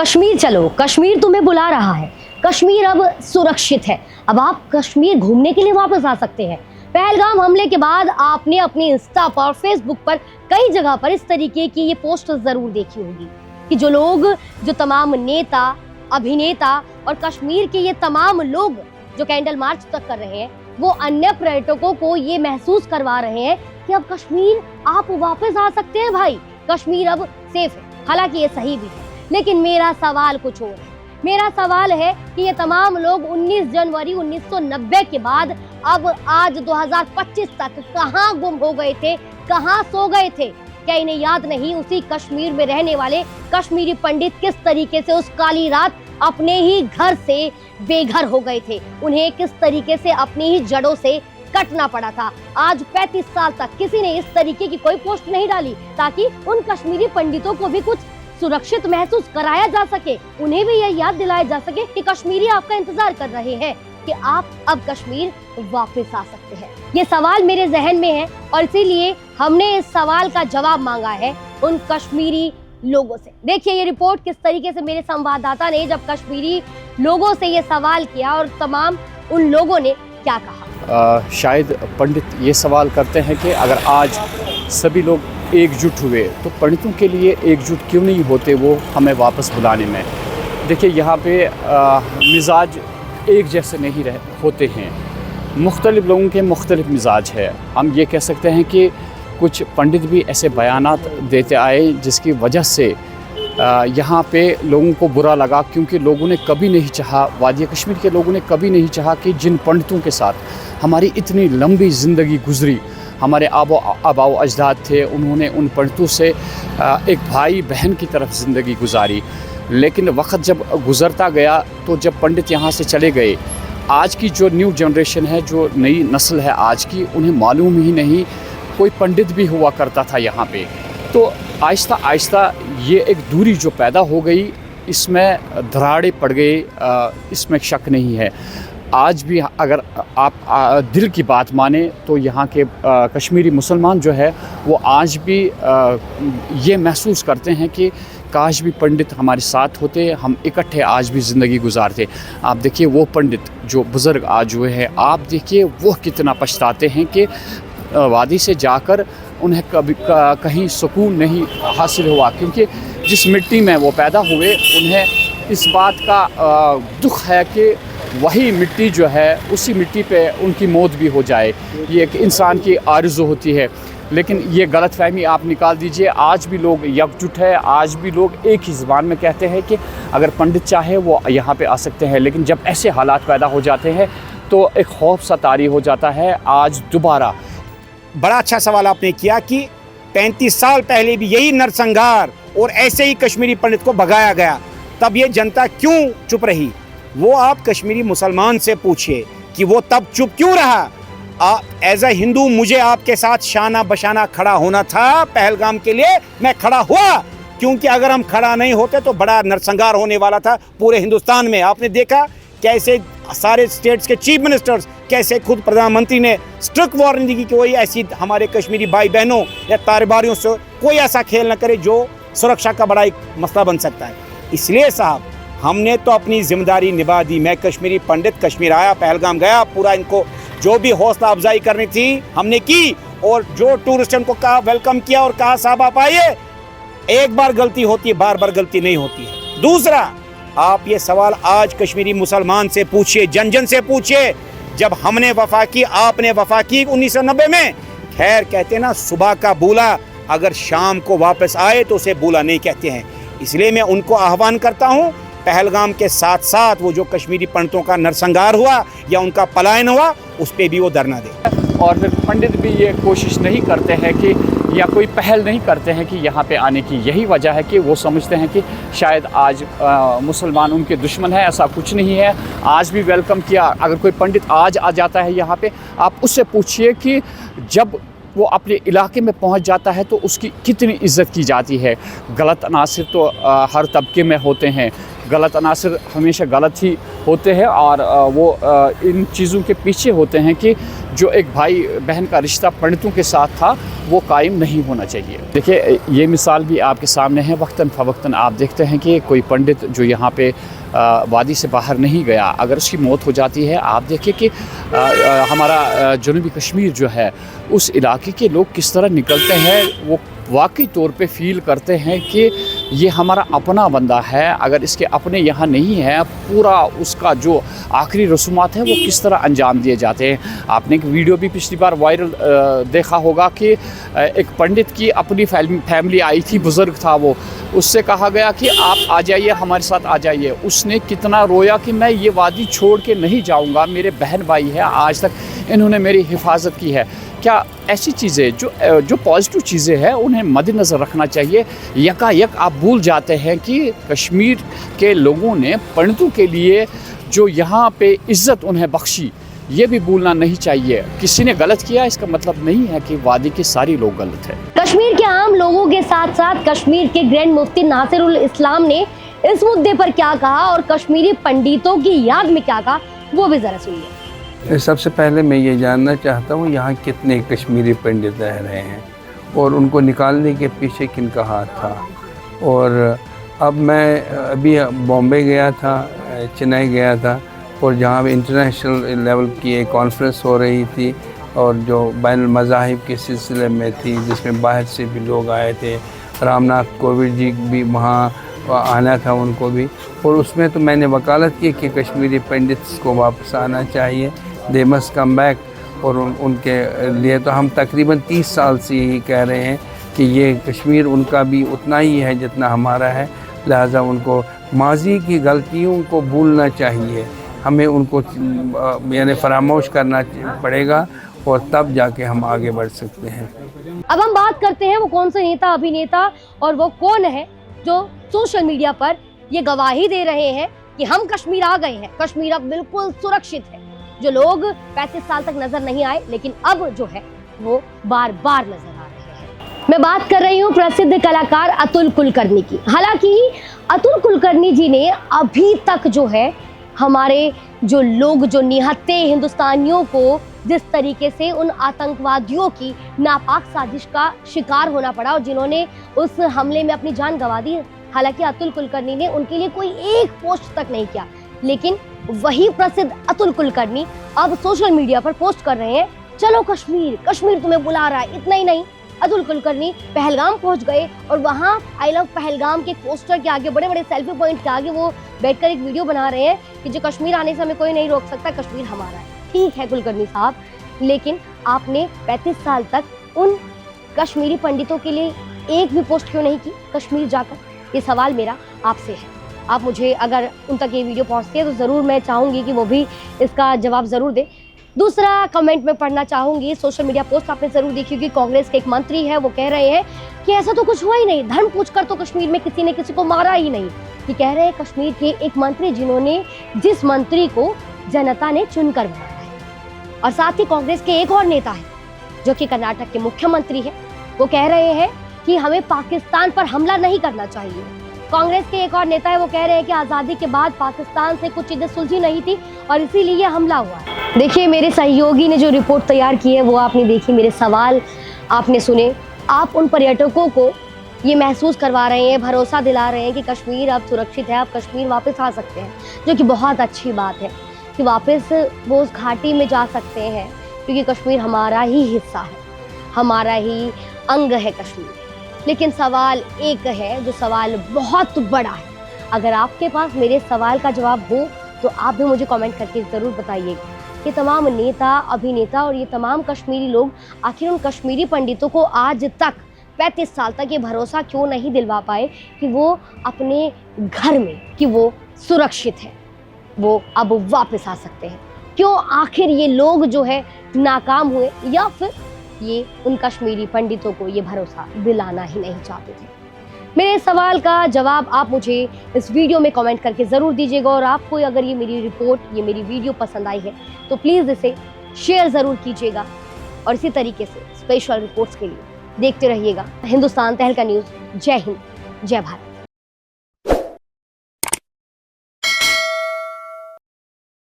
कश्मीर चलो, कश्मीर तुम्हें बुला रहा है। कश्मीर अब सुरक्षित है। अब आप कश्मीर घूमने के लिए वापस आ सकते हैं। पहलगाम हमले के बाद आपने अपने इंस्टा पर, फेसबुक पर कई जगह पर इस तरीके की ये पोस्ट जरूर देखी होगी कि जो तमाम नेता, अभिनेता और कश्मीर के ये तमाम लोग जो कैंडल मार्च तक कर रहे हैं, वो अन्य पर्यटकों को ये महसूस करवा रहे हैं कि अब कश्मीर आप वापस आ सकते हैं भाई, कश्मीर अब सेफ है। हालांकि ये सही भी है, लेकिन मेरा सवाल कुछ और है। मेरा सवाल है कि ये तमाम लोग 19 जनवरी 1990 के बाद अब आज 2025 तक कहां गुम हो गए थे, कहां सो गए थे? क्या इन्हें याद नहीं उसी कश्मीर में रहने वाले कश्मीरी पंडित किस तरीके से उस काली रात अपने ही घर से बेघर हो गए थे, उन्हें किस तरीके से अपनी ही जड़ों से कटना पड़ा था? आज 35 साल तक किसी ने इस तरीके की कोई पोस्ट नहीं डाली ताकि उन कश्मीरी पंडितों को भी कुछ सुरक्षित महसूस कराया जा सके, उन्हें भी यह याद दिलाया जा सके कि कश्मीरी आपका इंतजार कर रहे हैं, कि आप अब कश्मीर वापस आ सकते हैं। ये सवाल मेरे जहन में है और इसीलिए हमने इस सवाल का जवाब मांगा है उन कश्मीरी लोगों से। देखिए ये रिपोर्ट किस तरीके से मेरे संवाददाता ने जब कश्मीरी लोगों से ये सवाल किया और तमाम उन लोगों ने क्या कहा। शायद पंडित ये सवाल करते हैं कि अगर आज सभी लोग एकजुट हुए तो पंडितों के लिए एकजुट क्यों नहीं होते वो हमें वापस बुलाने में। देखिए यहाँ पे मिजाज एक जैसे नहीं होते हैं, मुख्तलिफ लोगों के मुख्तलिफ मिजाज है। हम ये कह सकते हैं कि कुछ पंडित भी ऐसे बयानात देते आए जिसकी वजह से यहाँ पे लोगों को बुरा लगा, क्योंकि लोगों ने कभी नहीं चाहा, वादी कश्मीर के लोगों ने कभी नहीं चाहा कि जिन पंडितों के साथ हमारी इतनी लंबी ज़िंदगी गुजरी, हमारे आबाओ अजदाद थे, उन्होंने उन पंडितों से एक भाई बहन की तरफ ज़िंदगी गुजारी। लेकिन वक्त जब गुज़रता गया तो जब पंडित यहाँ से चले गए, आज की जो न्यू जनरेशन है, जो नई नस्ल है आज की, उन्हें मालूम ही नहीं कोई पंडित भी हुआ करता था यहाँ पे। तो आहिस्ता आहिस्ता ये एक दूरी जो पैदा हो गई, इसमें दरारें पड़ गई, इसमें शक नहीं है। आज भी अगर आप दिल की बात माने तो यहाँ के कश्मीरी मुसलमान जो है वो आज भी ये महसूस करते हैं कि काश भी पंडित हमारे साथ होते, हम इकट्ठे आज भी ज़िंदगी गुजारते। आप देखिए वो पंडित जो बुज़ुर्ग आज हुए हैं, आप देखिए वो कितना पछताते हैं कि वादी से जाकर उन्हें कभी कहीं सुकून नहीं हासिल हुआ, क्योंकि जिस मिट्टी में वो पैदा हुए उन्हें इस बात का दुख है कि वही मिट्टी जो है उसी मिट्टी पे उनकी मौत भी हो जाए। ये एक इंसान की आरज़ू होती है, लेकिन ये गलतफहमी आप निकाल दीजिए। आज भी लोग एकजुट है, आज भी लोग एक ही ज़बान में कहते हैं कि अगर पंडित चाहे वो यहाँ पे आ सकते हैं। लेकिन जब ऐसे हालात पैदा हो जाते हैं तो एक खौफ सा तारी हो जाता है। आज दोबारा बड़ा अच्छा सवाल आपने किया कि 35 साल पहले भी यही नरसंहार और ऐसे ही कश्मीरी पंडित को भगाया गया, तब ये जनता क्यों चुप रही? वो आप कश्मीरी मुसलमान से पूछिए कि वो तब चुप क्यों रहा। एज ए हिंदू मुझे आपके साथ शाना बशाना खड़ा होना था, पहलगाम के लिए मैं खड़ा हुआ, क्योंकि अगर हम खड़ा नहीं होते तो बड़ा नरसंहार होने वाला था पूरे हिंदुस्तान में। आपने देखा कैसे सारे स्टेट्स के चीफ मिनिस्टर्स, कैसे खुद प्रधानमंत्री ने स्ट्रिक्ट वार्निंग दी कि कोई ऐसी हमारे कश्मीरी भाई बहनों या तारबारियों से कोई ऐसा खेल न करे जो सुरक्षा का बड़ा एक मसला बन सकता है। इसलिए साहब हमने तो अपनी जिम्मेदारी निभा दी। मैं कश्मीरी पंडित कश्मीर आया, पहलगाम गया, पूरा इनको जो भी हौसला अफजाई करनी थी हमने की, और जो टूरिस्ट को कहा वेलकम किया और कहा साहब आप आइए। एक बार गलती होती है, बार बार गलती नहीं होती है। दूसरा, आप ये सवाल आज कश्मीरी मुसलमान से पूछिए, जन जन से पूछिए, जब हमने वफा की आपने वफा की 1990 में। खैर कहते ना सुबह का बूला अगर शाम को वापस आए तो उसे बूला नहीं कहते हैं। इसलिए मैं उनको आह्वान करता हूँ, पहलगाम के साथ साथ वो जो कश्मीरी पंडितों का नरसंहार हुआ या उनका पलायन हुआ, उस पर भी वो धरना दे। और फिर पंडित भी ये कोशिश नहीं करते हैं कि, या कोई पहल नहीं करते हैं कि यहाँ पे आने की। यही वजह है कि वो समझते हैं कि शायद आज मुसलमान उनके दुश्मन है। ऐसा कुछ नहीं है, आज भी वेलकम किया। अगर कोई पंडित आज आ जाता है यहाँ पे, आप उससे पूछिए कि जब वो अपने इलाके में पहुंच जाता है तो उसकी कितनी इज़्ज़त की जाती है। गलत अनासिर तो हर तबके में होते हैं, गलत अनासिर हमेशा गलत ही होते हैं, और वो इन चीज़ों के पीछे होते हैं कि जो एक भाई बहन का रिश्ता पंडितों के साथ था वो कायम नहीं होना चाहिए। देखिए ये मिसाल भी आपके सामने है, वक्तन फ़वक्तन आप देखते हैं कि कोई पंडित जो यहाँ पे वादी से बाहर नहीं गया, अगर उसकी मौत हो जाती है, आप देखिए कि हमारा जनूबी कश्मीर जो है उस इलाके के लोग किस तरह निकलते हैं, वो वाकई तौर पे फ़ील करते हैं कि ये हमारा अपना बंदा है। अगर इसके अपने यहाँ नहीं है, पूरा उसका जो आखिरी रसूमात है वो किस तरह अंजाम दिए जाते हैं। आपने एक वीडियो भी पिछली बार वायरल देखा होगा कि एक पंडित की अपनी फैमिली आई थी, बुज़ुर्ग था वो, उससे कहा गया कि आप आ जाइए, हमारे साथ आ जाइए। उसने कितना रोया कि मैं ये वादी छोड़ के नहीं जाऊँगा, मेरे बहन भाई है, आज तक इन्होंने मेरी हिफाजत की है। क्या ऐसी चीज़ें जो पॉजिटिव चीज़ें हैं उन्हें मद्देनज़र रखना चाहिए। यकायक आप भूल जाते हैं कि कश्मीर के लोगों ने पंडितों के लिए जो यहाँ पे इज़्ज़त उन्हें बख्शी, ये भी भूलना नहीं चाहिए। किसी ने गलत किया इसका मतलब नहीं है कि वादी के सारे लोग गलत हैं। कश्मीर के आम लोगों के साथ साथ कश्मीर के ग्रैंड मुफ्ती नासिरुल इस्लाम ने इस मुद्दे पर क्या कहा और कश्मीरी पंडितों की याद में क्या कहा, वो भी ज़रा सुनिए। सबसे पहले मैं ये जानना चाहता हूँ यहाँ कितने कश्मीरी पंडित रह रहे हैं और उनको निकालने के पीछे किनका हाथ था। और अब मैं अभी बॉम्बे गया था, चेन्नई गया था, और जहाँ इंटरनेशनल लेवल की एक कॉन्फ्रेंस हो रही थी और जो बैन मज़ाहिब के सिलसिले में थी, जिसमें बाहर से भी लोग आए थे। रामनाथ कोविंद जी भी वहाँ आना था उनको भी, और उसमें तो मैंने वकालत की कि कश्मीरी पंडित्स को वापस आना चाहिए, दे मस्ट कम बैक। और उनके लिए तो हम तकरीबन 30 साल से यही कह रहे हैं कि ये कश्मीर उनका भी उतना ही है जितना हमारा है, लिहाजा उनको माजी की गलतियों को भूलना चाहिए, हमें उनको यानी फरामोश करना पड़ेगा और तब जाके हम आगे बढ़ सकते हैं। अब हम बात करते हैं वो कौन से नेता अभिनेता और वो कौन है जो सोशल मीडिया पर ये गवाही दे रहे हैं कि हम कश्मीर आ गए हैं, कश्मीर अब बिल्कुल सुरक्षित है। जो लोग 35 साल तक नजर नहीं आए लेकिन अब जो है वो बार बार नजर आ रहे हैं। मैं बात कर रही हूँ प्रसिद्ध कलाकार अतुल कुलकर्णी की। हालांकि अतुल कुलकर्णी जी ने अभी तक जो है हमारे जो लोग जो निहत्थे हिंदुस्तानियों को जिस तरीके से उन आतंकवादियों की नापाक साजिश का शिकार होना पड़ा और जिन्होंने उस हमले में अपनी जान गंवा दी, हालांकि अतुल कुलकर्णी ने उनके लिए कोई एक पोस्ट तक नहीं किया, लेकिन वही प्रसिद्ध अतुल कुलकर्णी अब सोशल मीडिया पर पोस्ट कर रहे हैं, चलो कश्मीर, कश्मीर तुम्हें बुला रहा है। इतना ही नहीं, अतुल कुलकर्णी पहलगाम पहुंच गए और वहां आई लव पहलगाम के पोस्टर के आगे, बड़े बड़े सेल्फी पॉइंट के आगे वो बैठकर एक वीडियो बना रहे हैं कि जो कश्मीर आने से हमें कोई नहीं रोक सकता, कश्मीर हमारा है। ठीक है कुलकर्णी साहब, लेकिन आपने 35 साल तक उन कश्मीरी पंडितों के लिए एक भी पोस्ट क्यों नहीं की कश्मीर जाकर? ये सवाल मेरा आपसे है। आप मुझे अगर उन तक ये वीडियो पहुंचती है तो ज़रूर मैं चाहूँगी कि वो भी इसका जवाब ज़रूर दे। दूसरा कमेंट में पढ़ना चाहूँगी, सोशल मीडिया पोस्ट आपने ज़रूर देखी होगी, कांग्रेस के एक मंत्री है वो कह रहे हैं कि ऐसा तो कुछ हुआ ही नहीं, धर्म पूछकर तो कश्मीर में किसी ने किसी को मारा ही नहीं। ये कह रहे हैं कश्मीर के एक मंत्री जिन्होंने जिस मंत्री को जनता ने चुनकर बनाया है। और साथ ही कांग्रेस के एक और नेता है जो कि कर्नाटक के मुख्यमंत्री है, वो कह रहे हैं कि हमें पाकिस्तान पर हमला नहीं करना चाहिए। कांग्रेस के एक और नेता है वो कह रहे हैं कि आज़ादी के बाद पाकिस्तान से कुछ चीज़ें सुलझी नहीं थी और इसीलिए ये हमला हुआ है। देखिए मेरे सहयोगी ने जो रिपोर्ट तैयार की है वो आपने देखी, मेरे सवाल आपने सुने। आप उन पर्यटकों को ये महसूस करवा रहे हैं, भरोसा दिला रहे हैं कि कश्मीर अब सुरक्षित है, अब कश्मीर वापस आ सकते हैं, जो कि बहुत अच्छी बात है कि वापस वो उस घाटी में जा सकते हैं, क्योंकि कश्मीर हमारा ही हिस्सा है, हमारा ही अंग है कश्मीर। लेकिन सवाल एक है जो सवाल बहुत बड़ा है। अगर आपके पास मेरे सवाल का जवाब हो तो आप भी मुझे कमेंट करके ज़रूर बताइएगा कि तमाम नेता अभिनेता और ये तमाम कश्मीरी लोग आखिर उन कश्मीरी पंडितों को आज तक 35 साल तक ये भरोसा क्यों नहीं दिलवा पाए कि वो अपने घर में कि वो सुरक्षित है, वो अब वापस आ सकते हैं। क्यों आखिर ये लोग जो है नाकाम हुए, या फिर ये उन कश्मीरी पंडितों को ये भरोसा दिलाना ही नहीं चाहते थे? मेरे सवाल का जवाब आप मुझे इस वीडियो में कमेंट करके ज़रूर दीजिएगा। और आपको अगर ये मेरी रिपोर्ट, ये मेरी वीडियो पसंद आई है तो प्लीज़ इसे शेयर ज़रूर कीजिएगा। और इसी तरीके से स्पेशल रिपोर्ट्स के लिए देखते रहिएगा हिंदुस्तान तहलका न्यूज़। जय हिंद, जय भारत।